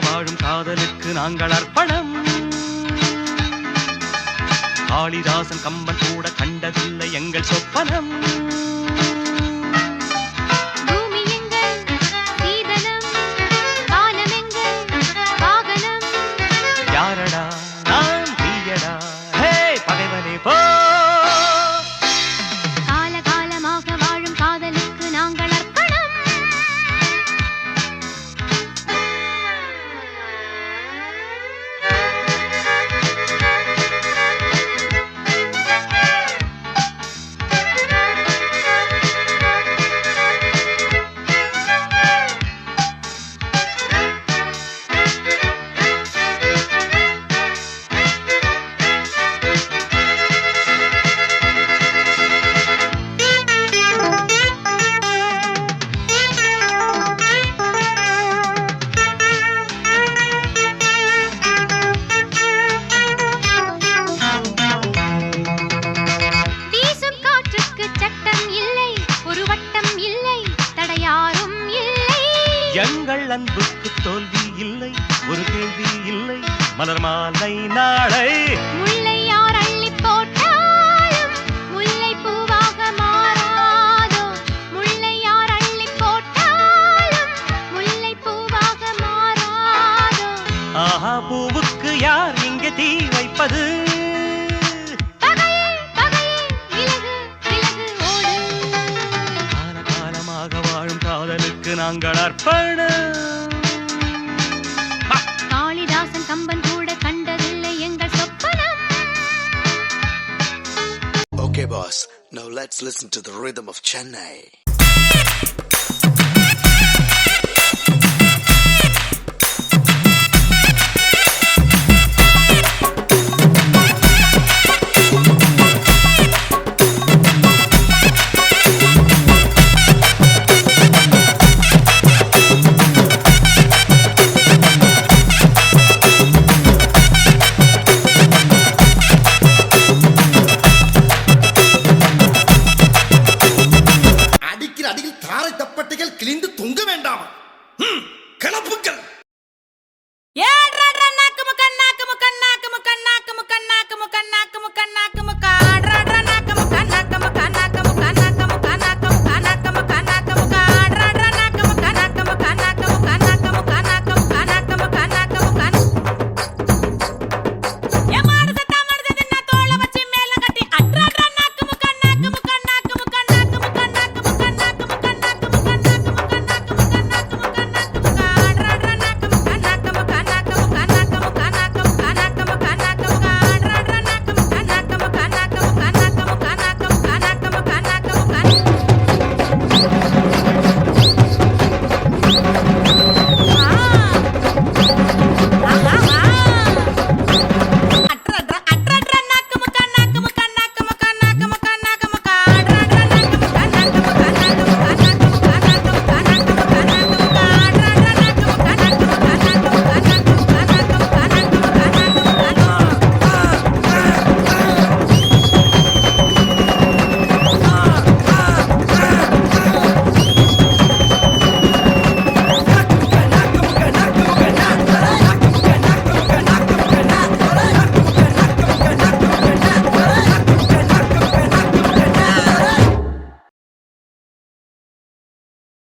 வாழும் காதலுக்கு நாங்கள் அர்ப்பணம். காளிதாசன் கம்பன் கூட கண்டதில்லை எங்கள் சொப்பனம். யாரடா நான் தீயடா ஹே பகைவனே போ. காலகாலமாக வாழும் காதலுக்கு நாங்கள் அர்ப்பணம். எங்கள் அன்புக்கு தோல்வி இல்லை, ஒரு கேள்வி இல்லை, மலர் மாலை நாளை. முல்லை யார் அள்ளி போட்டாலும் முல்லை பூவாக மாறாதோ. முல்லை யார் அள்ளி போட்டாலும் முல்லை பூவாக மாறாதோ. ஆஹா பூவுக்கு யார் இங்கே தீ வைப்பது? காலகாலமாக வாழும் காதலுக்கு நாங்கள் அர்ப்பணம். காளிதாசன் கம்பன் கூட கண்டதில்லை எங்கள் சொப்பனம். Okay boss, now let's listen to the rhythm of Chennai. தப்பட்டைகள் கிழிந்து தொங்க வேண்டாம். கிளப்புக்கள் ஏ நாக்கு முக்கண்ணாக்கு முக்கண்ணாக்கு முக்கண்ணாக்கு முக்கண்ணாக்கு முக்கண்ணாக்கு முக்கண்ணாக்கு